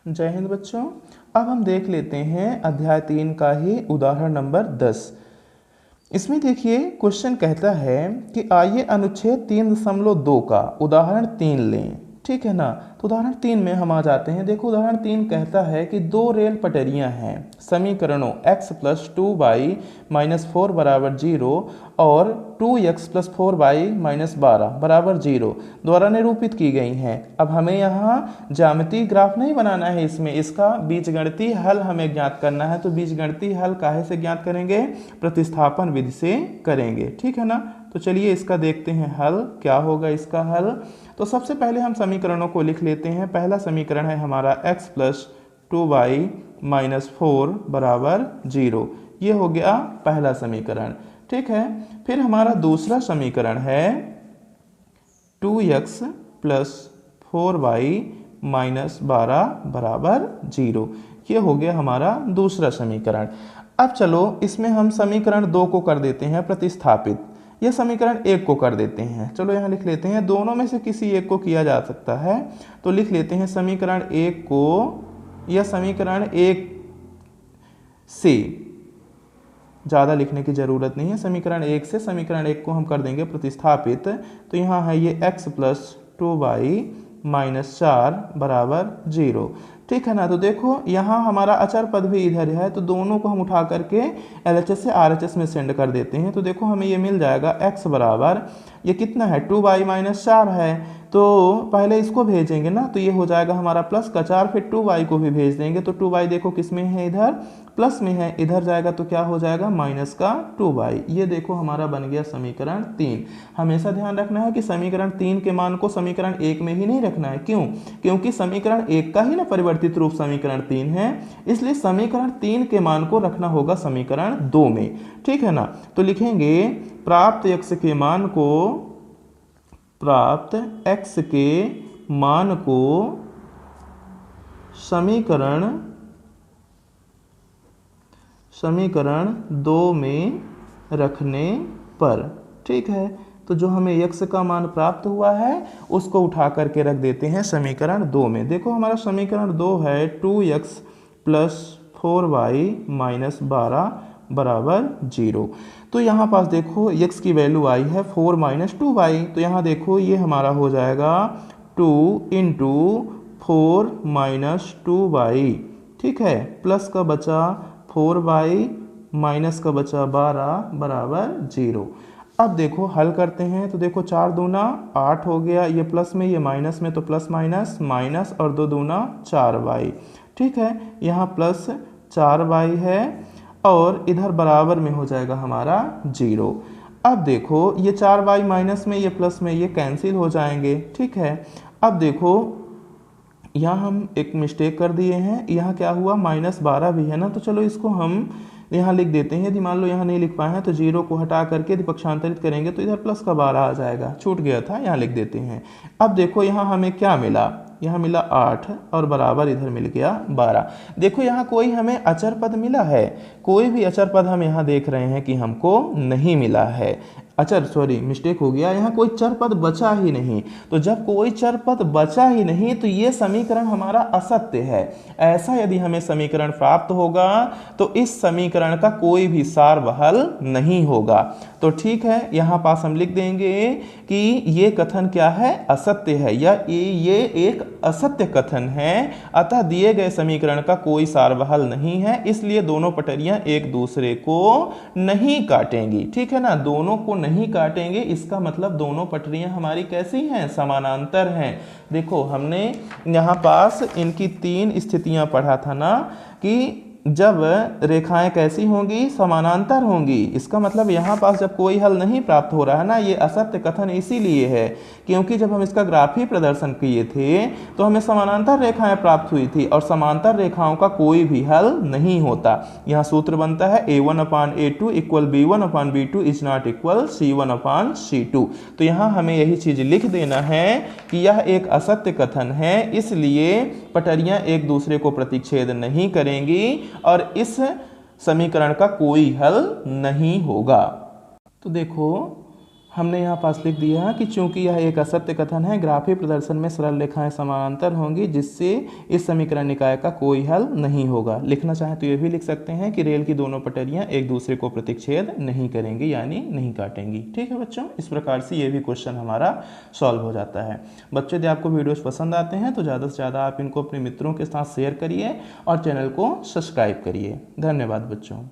जय हिंद बच्चों। अब हम देख लेते हैं अध्याय 3 का ही उदाहरण नंबर 10। इसमें देखिए क्वेश्चन कहता है कि आइए अनुच्छेद 3.2 का उदाहरण 3 लें। ठीक है ना। तो उदाहरण 3 में हम आ जाते हैं। देखो उदाहरण 3 कहता है कि दो रेल पटरियां हैं, समीकरणों x + 2y - 4 = 0 और 2x + 4y - 12 = 0 द्वारा निरूपित की गई हैं। अब हमें यहाँ ज्यामितीय ग्राफ नहीं बनाना है, इसका बीजगणितीय हल हमें ज्ञात करना है। तो बीजगणितीय हल काहे से ज्ञात करेंगे? प्रतिस्थापन विधि से करेंगे। ठीक है ना। तो चलिए इसका देखते हैं हल क्या होगा इसका हल। तो सबसे पहले हम समीकरणों को लिख लेते हैं। पहला समीकरण है हमारा x + 2y - 4 = 0। ये हो गया पहला समीकरण। ठीक है। फिर हमारा दूसरा समीकरण है 2x + 4y - 12 = 0। ये हो गया हमारा दूसरा समीकरण। अब चलो इसमें हम समीकरण 2 को कर देते हैं प्रतिस्थापित। यह समीकरण 1 को कर देते हैं। चलो यहाँ लिख लेते हैं, दोनों में से किसी एक को किया जा सकता है। तो लिख लेते हैं समीकरण 1 को, यह समीकरण 1 से ज़्यादा लिखने की ज़रूरत नहीं है। समीकरण 1 से समीकरण 1 को हम कर देंगे प्रतिस्थापित। तो यहाँ है ये x + 2y - 4 = 0। ठीक है ना। तो देखो यहाँ हमारा अचर पद भी इधर है, तो दोनों को हम उठा करके LHS से RHS में सेंड कर देते हैं। तो देखो हमें ये मिल जाएगा x बराबर, ये कितना है 2y - 4 है, तो पहले इसको भेजेंगे ना, तो ये हो जाएगा हमारा प्लस का 4, फिर 2y को भी भेज देंगे। तो 2y देखो किस में है, इधर प्लस में है, इधर जाएगा तो क्या हो जाएगा माइनस का 2y। ये देखो हमारा बन गया समीकरण 3। हमेशा ध्यान रखना है कि समीकरण 3 के मान को समीकरण 1 में ही नहीं रखना है। क्यों? क्योंकि समीकरण 1 का ही ना परिवर्तित रूप समीकरण 3 है, इसलिए समीकरण 3 के मान को रखना होगा समीकरण 2 में। ठीक है ना। तो लिखेंगे प्राप्त x के मान को, प्राप्त x के मान को समीकरण 2 में रखने पर। ठीक है। तो जो हमें x का मान प्राप्त हुआ है उसको उठा करके रख देते हैं समीकरण 2 में। देखो हमारा समीकरण 2 है 2x + 4y - 12 = 0। तो यहाँ पास देखो x की वैल्यू आई है 4 - 2y। तो यहाँ देखो ये हमारा हो जाएगा 2 × 4 - 2y। ठीक है। प्लस का बचा 4y माइनस का बचा 12 = 0। अब देखो हल करते हैं। तो देखो 4 दूना 8 हो गया, ये प्लस में ये माइनस में, तो प्लस माइनस माइनस और 2 दूना 4y। ठीक है। यहाँ प्लस 4y है और इधर बराबर में हो जाएगा हमारा 0। अब देखो ये 4y माइनस में, ये प्लस में, ये कैंसिल हो जाएंगे। ठीक है। अब देखो यहाँ हम एक मिस्टेक कर दिए हैं, यहाँ क्या हुआ -12 भी है ना, तो चलो इसको हम यहाँ लिख देते हैं। यदि मान लो यहाँ नहीं लिख पाए हैं तो 0 को हटा करके यदि पक्षांतरित करेंगे तो इधर प्लस का 12 आ जाएगा, छूट गया था, यहाँ लिख देते हैं। अब देखो यहाँ हमें क्या मिला, यहाँ मिला 8 और बराबर इधर मिल गया 12। देखो यहाँ कोई हमें अचर पद मिला है? कोई भी अचर पद हम यहाँ देख रहे हैं कि हमको नहीं मिला है। मिस्टेक हो गया, यहाँ कोई चर पद बचा ही नहीं। तो जब कोई चर पद बचा ही नहीं तो ये समीकरण हमारा असत्य है। ऐसा यदि हमें समीकरण प्राप्त होगा तो इस समीकरण का कोई भी सार्वहल नहीं होगा। तो ठीक है, यहाँ पास हम लिख देंगे कि ये कथन क्या है, असत्य है, या ये एक असत्य कथन है। अतः दिए गए समीकरण का कोई सार्वहल नहीं है, इसलिए दोनों पटरियां एक दूसरे को नहीं काटेंगी। ठीक है ना। दोनों को नहीं काटेंगे, इसका मतलब दोनों पटरियां हमारी कैसी हैं, समानांतर हैं। देखो हमने यहाँ पास इनकी 3 स्थितियां पढ़ा था ना, कि जब रेखाएं कैसी होंगी, समानांतर होंगी। इसका मतलब यहाँ पास जब कोई हल नहीं प्राप्त हो रहा है ना, ये असत्य कथन इसीलिए है क्योंकि जब हम इसका ग्राफ ही प्रदर्शन किए थे तो हमें समानांतर रेखाएं प्राप्त हुई थी और समांतर रेखाओं का कोई भी हल नहीं होता। यहाँ सूत्र बनता है a1/a2 = b1/b2 is not equal c1/c2। तो यहाँ हमें यही चीज लिख देना है कि यह एक असत्य कथन है, इसलिए पटरियां एक दूसरे को प्रतिच्छेद नहीं करेंगी और इस समीकरण का कोई हल नहीं होगा। तो देखो हमने यहाँ पास लिख दिया है कि चूंकि यह एक असत्य कथन है, ग्राफी प्रदर्शन में सरल रेखाएं समानांतर होंगी, जिससे इस समीकरण निकाय का कोई हल नहीं होगा। लिखना चाहें तो ये भी लिख सकते हैं कि रेल की दोनों पटरियां एक दूसरे को प्रतिच्छेद नहीं करेंगी, यानी नहीं काटेंगी। ठीक है बच्चों, इस प्रकार से ये भी क्वेश्चन हमारा सॉल्व हो जाता है। बच्चों यदि आपको वीडियोस पसंद आते हैं तो ज़्यादा से ज़्यादा आप इनको अपने मित्रों के साथ शेयर करिए और चैनल को सब्सक्राइब करिए। धन्यवाद बच्चों।